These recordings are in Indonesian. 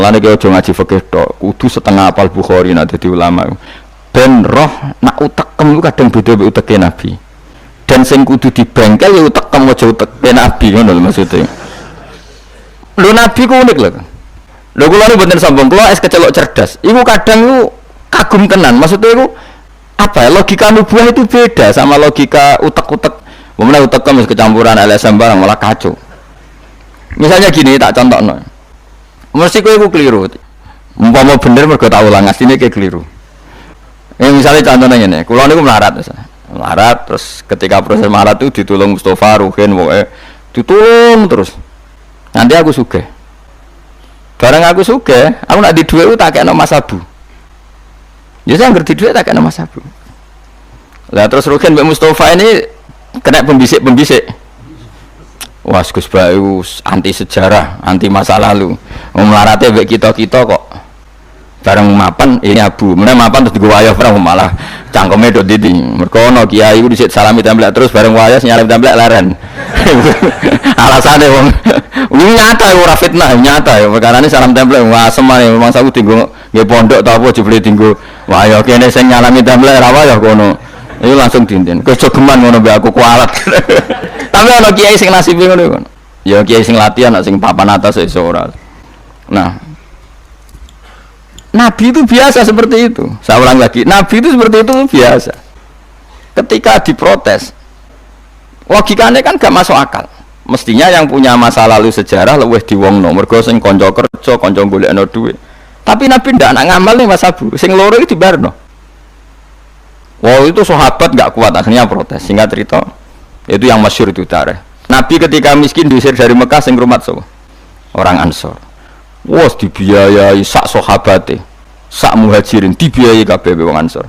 Mulane ki aja ngaji fikih tok, kudu setengah apal Bukhari nek dadi ulama. Ben roh nak utekem iku kadang beda mek uteke Nabi. Dan sing kudu dibengkel ya utekem aja uteke Nabi ngono lho maksudnya. Lho Nabi ku unik lho. Lho kula niku mboten sombong, kula es kecelok cerdas. Iku kadang iku kagum tenan. Maksudnya iku apa ya? Logika nubuah itu beda sama logika utek-utek. Wong utekem wis kecampuran LSM barang malah kacau. Misalnya gini tak contohno. Mesti kowe iku keliru. Umpama bener mergo tak ulang asline kayak keliru. Misalnya contohnya ngene, kula niku melarat misalnya. Melarat terus ketika proses melarat itu ditulung Mustafa, Ruhin, pokoke ditulung terus. Nanti aku sugih. Bareng aku sugih, aku nak di dhuwit tak kekno Mas Abu. Ya saya ngerti dhuwit tak kekno Mas Abu. Lah terus Ruhin mbek Mustafa ini kena pembisik-pembisik. Wah, Gus Bayu anti sejarah, anti masa lalu. Melarate mbek kita-kita kok bareng mapan ini Abu. Meneh mapan terus digo wayah perang malah cangkeme dok didi. Mergo ana kiai iku dhisik salami templek terus bareng wayah nyalami templek leren. Alasane wong nyata ora fitnah, nyata ya perkarane salam templek wah semane memang saku dinggo nggih pondok ta apa jebule dinggo wayah kene sing nyalami templek ra wayah kono. Iku langsung dinten. Kowe jogeman ngono mbek aku kualat. Tapi ana kiai sing nasibe ngono. Ya kiai sing latihan sing papan atas iso ora. Nah, Nabi itu biasa seperti itu. Saya ulang lagi, Nabi itu seperti itu biasa. Ketika diprotes, logikanya kan gak masuk akal. Mestinya yang punya masa lalu sejarah luwih diwongno, mergo sing kanca kerja, kanca golekno dhuwit. Tapi Nabi ndak nak ngamal nih Mas Abu, sing loro iki dibarno. Wow, itu sahabat gak kuat akhirnya protes. Singkat cerita, itu yang masyhur itu tarikh. Nabi ketika miskin diusir dari Mekah sing rumat so, orang Ansor. Wos dibiayai sak sahabate, sak muhajirin dibiayai kabeh wong Ansor.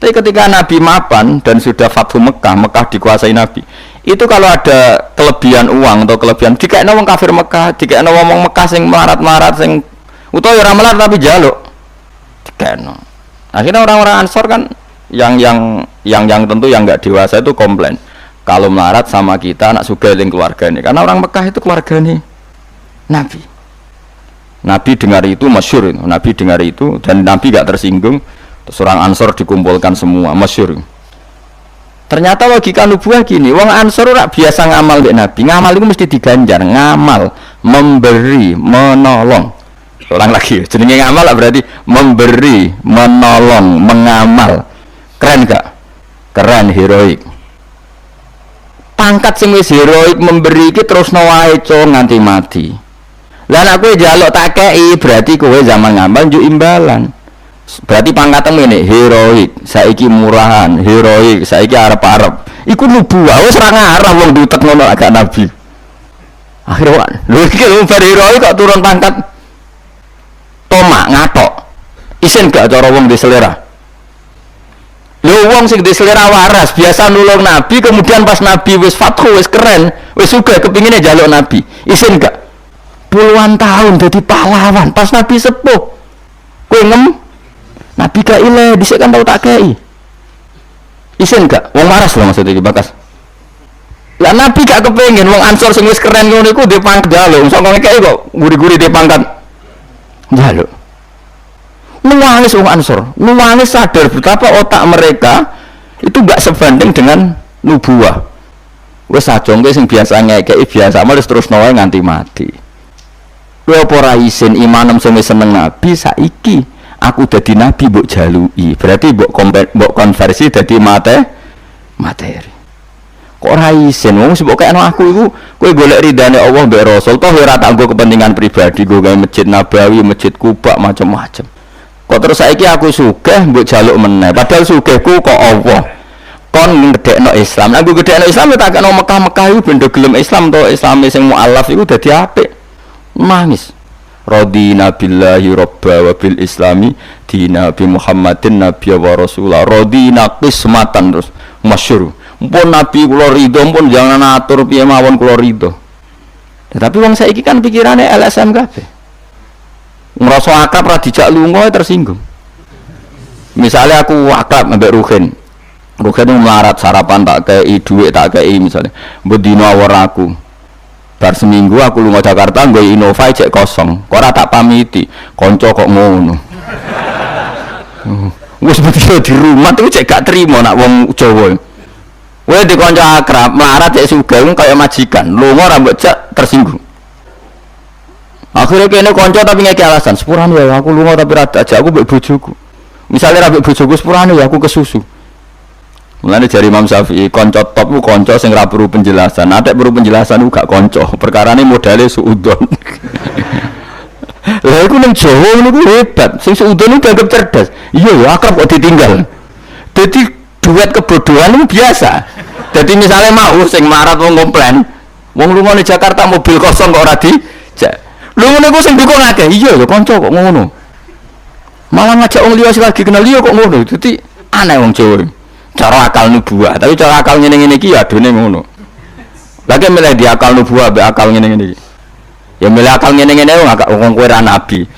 Tapi ketika Nabi mapan dan sudah Fathu Mekah, Mekah dikuasai Nabi. Itu kalau ada kelebihan uang atau kelebihan dikekno wong kafir Mekah, dikekno wong Mekah sing melarat-melarat sing utawa ora melarat tapi jaluk. Dikekno. Akhirnya orang-orang Ansor kan yang tentu yang enggak dewasa itu komplain. Kalau melarat sama kita anak sugih ning keluargane. Karena orang Mekah itu keluargane Nabi. Nabi dengar itu masyhur itu. Nabi dengar itu dan Nabi gak tersinggung. Terus orang Ansor dikumpulkan semua masyhur. Ternyata logika nubuah gini, wong Ansor ora biasa ngamal mbek Nabi. Ngamal itu mesti diganjar, ngamal, memberi, menolong. Ulang lagi, jenenge ngamal berarti memberi, menolong, mengamal. Keren gak? Keren, heroik. Pangkat sing wis heroik memberi iki terusno wae nganti mati. Lah nek kowe njaluk tak kei berarti kowe zaman ngamal njuk imbalan. Berarti pangkatmu ini heroik, saiki murahan, heroik, saiki arep-arep. Iku nubuwah wis ora ngarah wong diutek ngono agak Nabi. Akhirnya lho iki lho bar heroik kok turun pangkat. Tomak ngatok. Isin gak cara wong di selera. Lho wong sing di selera waras biasa nulung Nabi kemudian pas Nabi wis fathu wis keren, wis sugih kepingine njaluk Nabi. Isin gak? Puluhan tahun jadi pahlawan pas Nabi sepuh. Kowe ngem Nabi gak ile, dhisik kan tau tak kei. Isin gak? Wong waras lho maksudnya iki bakas. Lah Nabi gak kepengin wong Ansor sing wis keren ngono iku dhe pangkat njaluk. Sok ngekeki kok guri-guri dhe pangkat njaluk. Nuwangis wong Ansor, nuwangis sadar betapa otak mereka itu gak sebanding dengan nubuah. Wis sajongke sing biasa ngekeki biasa malah terus wae nganti mati. Kowe apa ora isin imanem sing seneng Nabi saiki aku dadi nabi mbok jaluki. Berarti mbok konversi dadi materi. Kok ora isin wong mbok kekno aku iku kowe golek ridane Allah mbek Rasul toh ora tak nggo kepentingan pribadi nggo gawe masjid Nabawi, masjid Kuba macam-macam. Kok terus saiki aku sugih mbok jaluk meneh padahal sugihku kok Allah. Kon ngedekno Islam. Nek aku gedekno Islam tak kena Mekah-Mekah iku ben gelem Islam to Islame sing mualaf iku dadi apik. Nangis. Radina billahi robba wa bil islami dina bi Muhammadin nabiyya wa rasulah. Radina qismatan terus masyhur. Mpun nabi kula ridho, mpun jangan atur piye mawon kula ridho. Tapi wong saiki kan pikirane LSM kabeh. Ngrasa akrab ra dijak lunga tersinggung. Misalnya aku akrab ambek Ruhin. Ruhin melarat sarapan tak kei dhuwit tak kei misalnya. Mbok dina awor aku. Bar seminggu aku lunga Jakarta nggo Innova cek kosong. Kok ora tak pamiti. Kanca kok ngono. Wis betul di rumah tuh cek gak terima nak wong Jawa. Kowe di kanca akrab, melarat cek sugih kaya majikan. Lunga ora mbok cek tersinggung. Akhirnya kene kanca tapi ngeki alasan, sepurane ya aku lunga tapi rada aja aku mbek bojoku. Misale ra mbek bojoku sepurane ya aku kesusu. Mulane jari Imam Syafi'i, kanca top ku kanca sing ra perlu penjelasan. Nek perlu penjelasan ku gak kanca. Perkarane modale suudon. Lah iku ning Jawa niku hebat. Sing suudon iku dianggap cerdas. Iya ya akrab kok ditinggal. Dadi duet kebodohan itu biasa. Dadi misale mau sing marat wong komplain, wong lunga ning Jakarta mobil kosong kok ora dijak. Lho ngene ku sing dukung akeh. Iya ya kanca kok ngono. Malah ngajak wong liya lagi kenal liya kok ngono. Dadi aneh wong Jawa. Cara akal nubuah, tapi cara akal ngene-ngene iki ya adone ngono. Lagi milih di akal nubuah be akal ngene-ngene iki. Ya milih akal ngene-ngene wong kowe ra nabi.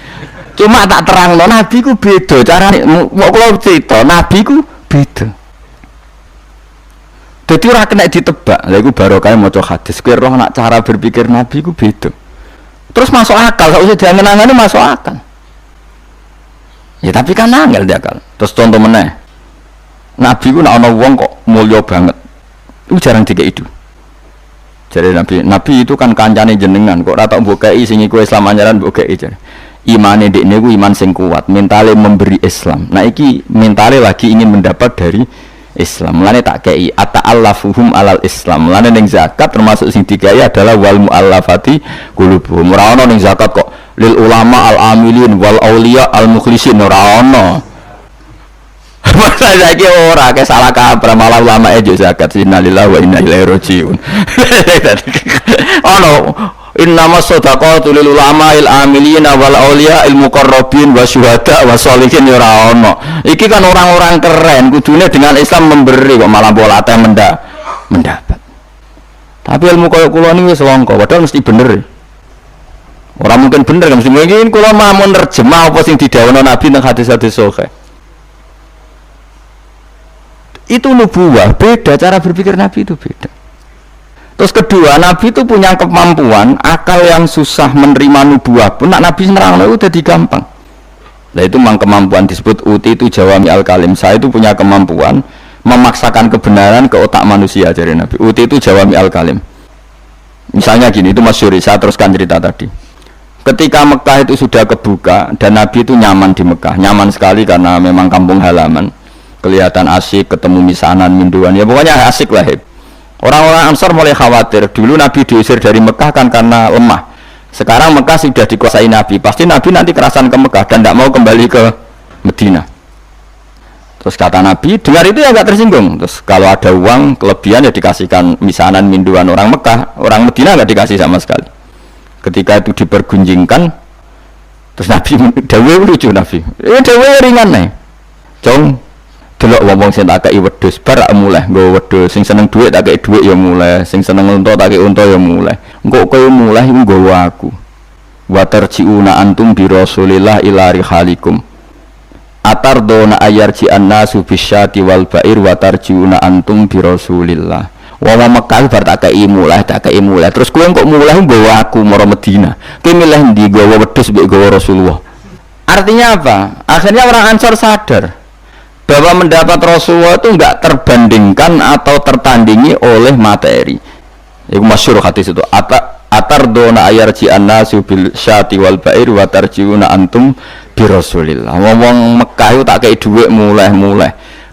Cuma tak terangno nabi ku beda carane. Kok kula cerita nabi ku beda. Dadi ora kena ditebak. Lha iku barokah maca hadis. Kowe roh nak cara berpikir nabi ku beda. Terus masuk akal, sak usah diangen-angene masuk akal. Ya tapi kan angel dia akal. Terus contoh meneh. Nabi ku nak ana wong kok mulya banget. Iku jarang dikek itu. Jadi Nabi itu kan kancane jenengan kok ora tak mbokeki sing iku Islam anyaran mbokeki jare. Imane dekne ku iman sing kuat, mentale memberi Islam. Nah iki mentale lagi ingin mendapat dari Islam. Mulane tak kei ata'allafuhum alal Islam. Mulane ning zakat termasuk sing dikai adalah wal muallafati qulubuhum. Ora ana ning zakat kok lil ulama al amilin wal auliya al mukhlisin ora ana. Masa saiki ora ke salah kaprah malah ulama e zakat innalillahi wa inna ilaihi rajiun. Ono innamas shadaqatu lil ulama il amilina wal auliya il muqarrabin wa syuhada wa sholihin ora ono. Iki kan orang-orang keren kudune dengan Islam memberi kok malah bola teh mendapat. Tapi ilmu koyo kula niki wis langka padahal mesti bener. Ora mungkin bener kan mesti mungkin kula mau nerjemah apa sing didhawuhna Nabi nang hadis-hadis sahih. Itu nubuwah, beda cara berpikir Nabi itu beda. Terus kedua, Nabi itu punya kemampuan akal yang susah menerima nubuwah pun nak Nabi nerangno itu jadi gampang. Nah itu memang kemampuan disebut uti itu jawami al-kalim. Saya itu punya kemampuan memaksakan kebenaran ke otak manusia dari Nabi. Uti itu jawami al-kalim. Misalnya gini, itu masyhur, saya teruskan cerita tadi. Ketika Mekah itu sudah kebuka dan Nabi itu nyaman di Mekah, nyaman sekali karena memang kampung halaman. Kelihatan asik, ketemu misanan, minduan, ya pokoknya asik lah. Orang-orang Ansar mulai khawatir. Dulu Nabi diusir dari Mekah kan karena lemah. Sekarang Mekah sudah dikuasai Nabi. Pasti Nabi nanti kerasan ke Mekah dan tidak mau kembali ke Medina. Terus kata Nabi, dengar itu ya agak tersinggung. Terus kalau ada uang kelebihan ya dikasihkan misanan, minduan orang Mekah. Orang Medina nggak dikasih sama sekali. Ketika itu dipergunjingkan, terus Nabi, dawe lucu Nabi. Dawe ringan nih. Jong. Delok wong sing tak kei wedhus bar mulai nggo wedhus sing seneng dhuwit tak kei dhuwit ya mulai sing seneng unta tak kei unta ya mulai engko kowe mulai nggawa aku wa tarjiuna antum bi rasulillah ila rihalikum atardona ayarji annasu bisyati wal ba'ir wa tarjiuna antum bi rasulillah wa Mekah bar tak kei mulai terus kowe kok mulai nggawa aku maro Medina kowe milih ndi nggawa wedhus mbek nggawa Rasulullah. Artinya apa? Akhirnya orang Ansor sadar bahwa mendapat Rasulullah itu enggak terbandingkan atau tertandingi oleh materi. Iku masyhur hadis itu. Atardona ayarji annasu bil syati wal ba'ir wa tarjiuna antum bi Rasulillah. Wong Mekah itu tak kei dhuwit mulai.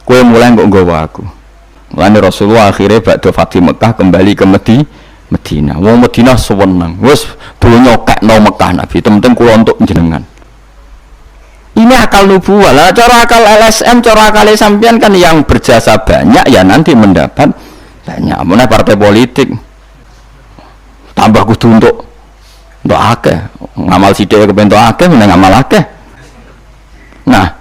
Kowe mulai kok nggawa aku. Mulane Rasulullah akhirnya badhe Fatih Mekah kembali ke Medina. Wong Medina seneng. Wis donya kekno Mekah Nabi. Temen-temen kula untuk jenengan. Ini akal nubuwah lah, cara akal LSM, cara akal sampean kan yang berjasa banyak ya nanti mendapat banyak. Mana partai politik tambah kudu untuk akeh, ngamal sithik kebentuk akeh, meneng ngamal akeh. Nah,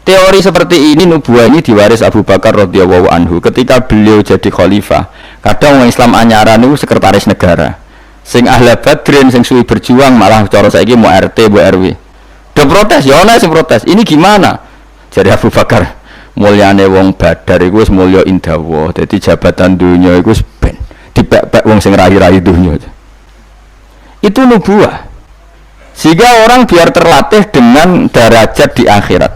teori seperti ini nubuwah ini diwaris Abu Bakar radhiyallahu anhu ketika beliau jadi khalifah. Kadang orang Islam anyaran itu sekretaris negara. Sing ahli badrin, sing suwi berjuang malah cara saiki mau RT, mau RW. Udah protes, ya ana sing protes. Ini gimana? Jadi Abu Bakar, mulyane wong Badar iku wis mulya indawa. Dadi jabatan dunya iku wis ben dipek-pek wong sing rahi-rahi dunya. Itu nubuah. Sehingga orang biar terlatih dengan derajat di akhirat.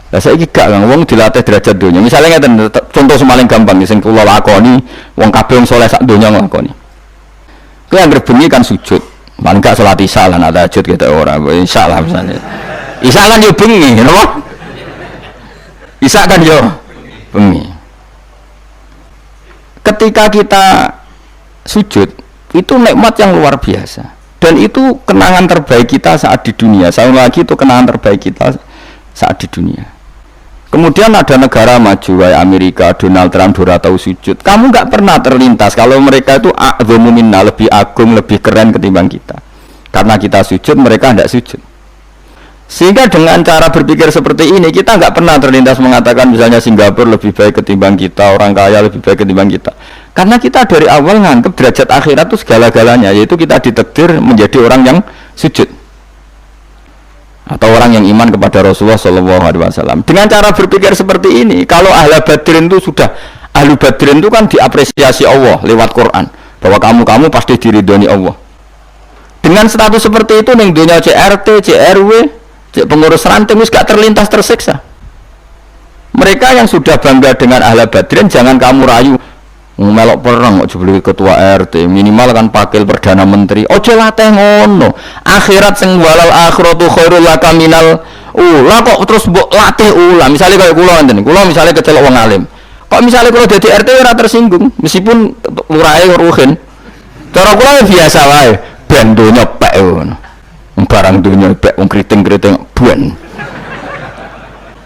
Lah saiki gak wong dilatih derajat dunia. Misalnya ngeten contoh semaling gampang sing kula lakoni, wong kabeh wong saleh sak donya nglakoni. Kowe anggere bengi kan sujud. Paling gak salat isya lan tahajud gitu ora. Insyaallah misalnya. Isya kan yo bengi, napa? Isya kan yo bengi. Ketika kita sujud, itu nikmat yang luar biasa. Dan itu kenangan terbaik kita saat di dunia. Saya lagi itu kenangan terbaik kita saat di dunia. Kemudian ada negara maju, kayak Amerika, Donald Trump, Dora tahu sujud. Kamu nggak pernah terlintas kalau mereka itu a'dhamu minna, lebih agung, lebih keren ketimbang kita. Karena kita sujud, mereka tidak sujud. Sehingga dengan cara berpikir seperti ini, kita nggak pernah terlintas mengatakan misalnya Singapura lebih baik ketimbang kita, orang kaya lebih baik ketimbang kita. Karena kita dari awal nganggep derajat akhirat itu segala-galanya, yaitu kita ditakdir menjadi orang yang sujud atau orang yang iman kepada Rasulullah SAW. Dengan cara berpikir seperti ini, kalau ahlu badrin itu sudah, ahlu badrin itu kan diapresiasi Allah lewat Quran, bahwa kamu pasti diridhoni Allah. Dengan status seperti itu, ning dunia CRT, CRW, pengurus ranting wis gak terlintas tersiksa. Mereka yang sudah bangga dengan ahlu badrin, jangan kamu rayu. Melok perang kok jebule ketua RT, minimal kan pakil perdana menteri. Ojo latih ngono. Akhirat sing walal akhiratu khairul laka minal ula kok terus mbok latih ula. Misale kaya kula ngene, kula misale kecelok wong alim. Kok misale kula dadi RT ora tersinggung meskipun lurahe ruhin. Cara kula biasa wae, ben donya pek ngono. Barang donya pek wong kriting-kriting ben.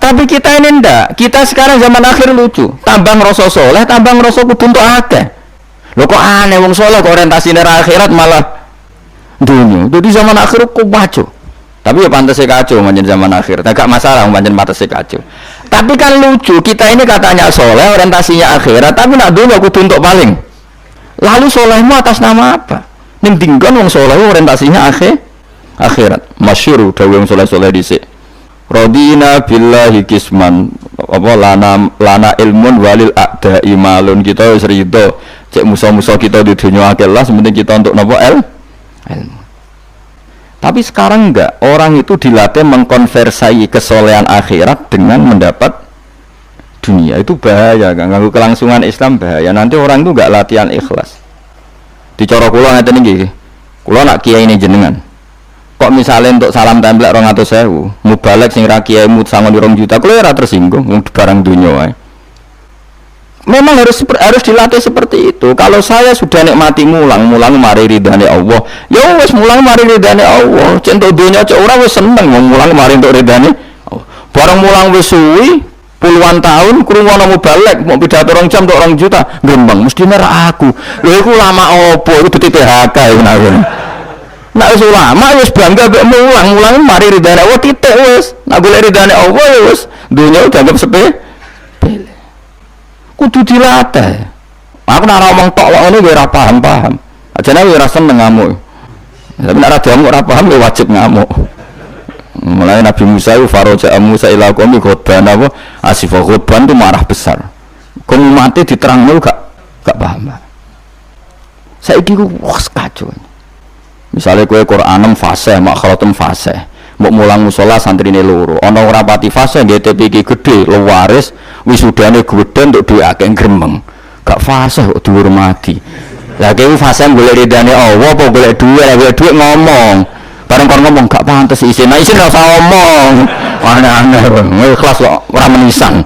Tapi kita ini ndak, kita sekarang zaman akhir lucu, tambah ngerasa soleh, tambah ngerasa kudu untuk akeh. Lho kok aneh, wong soleh kok orientasinya akhirat malah dunia. Jadi zaman akhir kok kacau. Tapi ya pantasnya kacau manjen zaman akhir, agak masalah manjen pantasnya kacau. Tapi kan lucu, kita ini katanya soleh, orientasinya akhirat, tapi nak dunia kudu untuk paling. Lalu solehmu atas nama apa? Ning dinggon wong soleh orientasinya akhirat. Masyhur dawuh wong soleh-soleh dhisik. Radina billahi kisman apa lana ilmun walil a'da imalun, kita wis rido cek musuh-musuh kita di dunia akhirat sementing kita untuk nopo ilmu. Tapi sekarang enggak, orang itu dilatih mengkonversi kesolehan akhirat dengan mendapat dunia. Itu bahaya kan, ganggu kelangsungan Islam bahaya. Nanti orang itu enggak latihan ikhlas. Dicara kula ngeten iki. Kula nak kiai ini jenengan. Kok misalnya untuk salam templek 200.000, mubalek sing ra kiaimu 2 juta, kalau ora tersinggung barang dunia wae. Memang harus dilatih seperti itu. Kalau saya sudah nikmati mulang mari ridhane Allah. Ya wis mulang mari ridhane Allah. Cinta dunia cek ora wis seneng mulang mari untuk ridhane Allah. Barang mulang wis suwi puluhan tahun krungono mubalek mau pidato 2 jam untuk 2 juta, grembang mesti merah aku. Lho iku lama opo iku dadi PHK ya ngono. Nak wis ulama wis bangga mek mulang mari ridane Allah titik wis. Nak golek ridane Allah ya wis dunya dianggap sepele. Kudu dilatih. Aku nak ngomong tok kok ngene ora paham. Ajane ora seneng ngamuk. Tapi nek ora diamuk ora paham ya wajib ngamuk. Mulai Nabi Musa itu faraja Musa ila qaumi ghadban apa asif ghadban itu marah besar. Kok mati diterangno gak paham. Saiki ku wes kacau. Misalnya kue Quranem fase, makhratum fase, mau mulang musola santrine loro, ono ora pati fase, GTP gede, luwaris, wisudane gede untuk diake gremeng, gak fase kok dihormati. Lah kue fase golek ridane Allah, apa golek duit ngomong, bareng kon ngomong gak pantes isin ora usah ngomong, aneh-aneh, ikhlas kok ora menisan.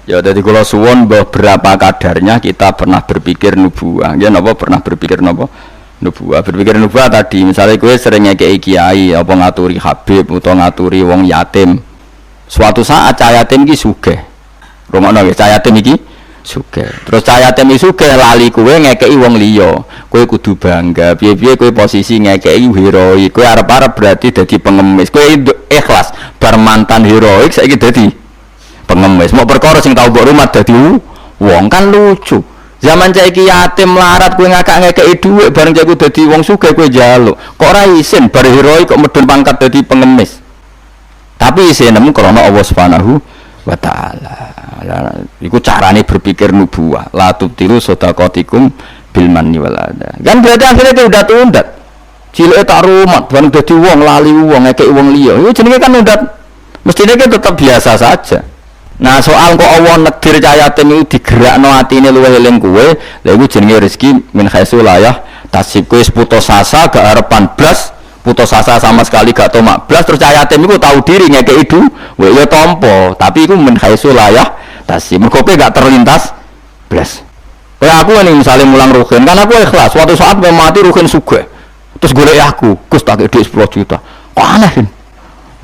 Ya dari kula suwon beberapa kadarnya kita pernah berpikir nubuah, ya napa pernah berpikir napa? Nubuah, berpikir nubuah tadi misalnya gue sering ngekei kiai apa ngaturi habib atau ngaturi wong yatim, suatu saat cah yatim iki sugih rumakno nggih, cah yatim iki sugih terus cah yatim iki sugih lali gue ngekei wong liya, gue kudu bangga piye-piye gue posisi ngekei heroik, gue arep-arep berarti dadi pengemis, gue ikhlas bar mantan heroik saiki dadi pengemis, mau perkara sing tau mbok rumah dadi wong kan lucu. Zaman saiki yatim melarat kowe ngakak-ngekeki dhuwit bareng cek dadi wong sugih kowe njaluk. Kok ora isin bar heroik kok medun pangkat dadi pengemis. Tapi isinem krana Allah Subhanahu wa taala. Iku carane berpikir nubuwah. La tubtilu shadaqatikum bil manni wal adha. Kan berarti akhirnya dia udah tundat. Cileke tak rumat, bareng dadi wong lali wong ngekeki wong liya. Iku jenenge kan undat. Mestine ki tetap biasa saja. Nah, soal kok Allah negdir cayaten iki digerakno atine luwih eling kowe, lha iku jenenge rezeki min khaisu layah tasib kowe putus asa gak harapan blas, putus asa sama sekali gak tomak blas terus cayaten iku tahu diri ngekeki duwe ya tampa, tapi iku min khaisu layah tasib. Mergo kowe gak terlintas blas. Kayak aku ini misalnya mulang ruhin, kan aku ikhlas. Suatu saat mau mati ruhin sugih. Terus golek aku, Gus tak duit 10 juta. Kok aneh kan?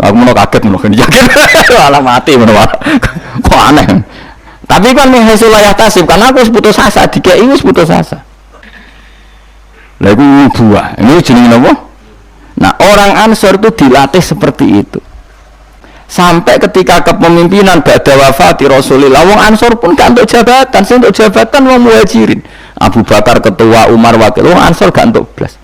Aku mau kaget mau kan yakin. Malah mati mau. Kok aneh. Tapi kan menghasil layah tasib, karena aku putus asa, dikei wis putus asa. Lah iku buah. Ini jenenge napa? Nah, orang Ansor itu dilatih seperti itu. Sampai ketika kepemimpinan ba'da wafati Rasulullah, wong Ansor pun gak untuk jabatan, sing untuk jabatan wong Muhajirin. Abu Bakar ketua, Umar wakil, wong Ansor gak untuk blas.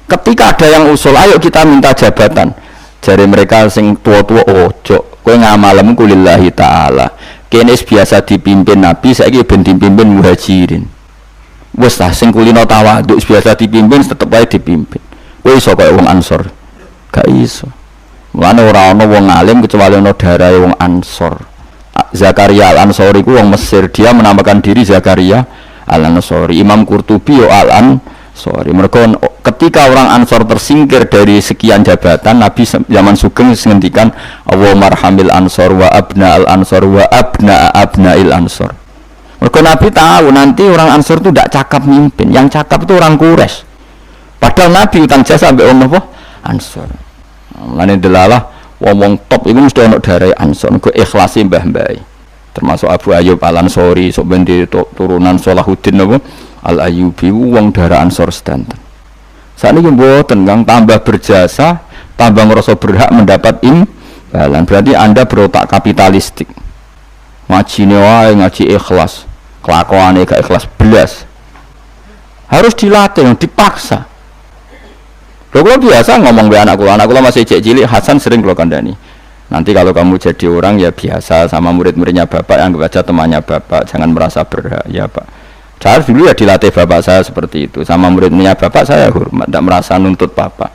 Ketika ada yang usul, ayo kita minta jabatan. Jari mereka sing tua-tua, ojo, kowe ngamalem kulillahi ta'ala. Kene biasa dipimpin Nabi, saiki ben dipimpin Muhajirin. Wes lah sing kulino tawadhu biasa dipimpin tetep ae dipimpin. Kowe iso kaya wong Ansor. Gak iso. Mulane ora ana wong alim kecuali ana darahe wong Ansor. Zakaria Al-Ansori ku wong Mesir, dia menamakan diri Zakaria Al-Ansori. Imam Qurtubi yo Al-Ansori. Mereka ketika orang Ansor tersingkir dari sekian jabatan, Nabi zaman Sugeng ngendikan Allahumma arhamil Ansor wa abna al-Ansor wa abna abnail Ansor. Mereka Nabi tahu nanti orang Ansor itu tidak cakap mimpin, yang cakap itu orang Quraisy. Padahal Nabi utang jasa sampai orang apa? Ansor. Mulane delalah wong top iku mesti ana darai Ansor, ku ikhlasi mbah-mbah. Termasuk Abu Ayyub Al-Ansori, sok ben turunan Salahuddin apa? Al-Ayyubi wong darah Ansor sedanten. Sakniki mboten Kang, tambah berjasa, tambah ngerasa berhak mendapat imbalan. Berarti Anda berotak kapitalistik. Ngajine wae ngaji ikhlas, kelakuane gak ikhlas belas. Harus dilatih, dipaksa. Kalau biasa ngomong be anak kula masih cilik Hasan sering kula kandhani. Nanti kalau kamu jadi orang ya biasa sama murid-muridnya bapak yang baca temannya bapak, jangan merasa berhak ya pak. Saya dulu ya dilatih bapak saya seperti itu, sama murid-muridnya bapak saya hormat, tidak merasa nuntut bapak.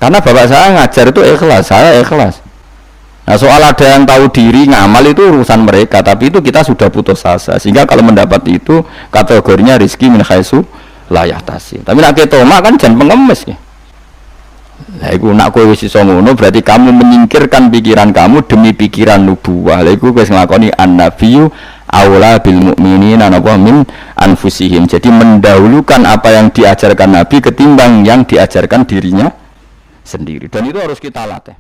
Karena bapak saya ngajar itu ikhlas, saya ikhlas. Nah soal ada yang tahu diri ngamal itu urusan mereka, tapi itu kita sudah putus asa. Sehingga kalau mendapat itu kategorinya rizki min khaisu layah tasib. Tapi nak ketoma kan jangan pengemis ya. Lah iku nak kowe wis iso ngono berarti kamu menyingkirkan pikiran kamu demi pikiran nubuwah. Lah iku wis nglakoni an-nabiyyu aula bil mukminina napa min anfusihim. Jadi mendahulukan apa yang diajarkan Nabi ketimbang yang diajarkan dirinya sendiri. Dan itu harus kita latih.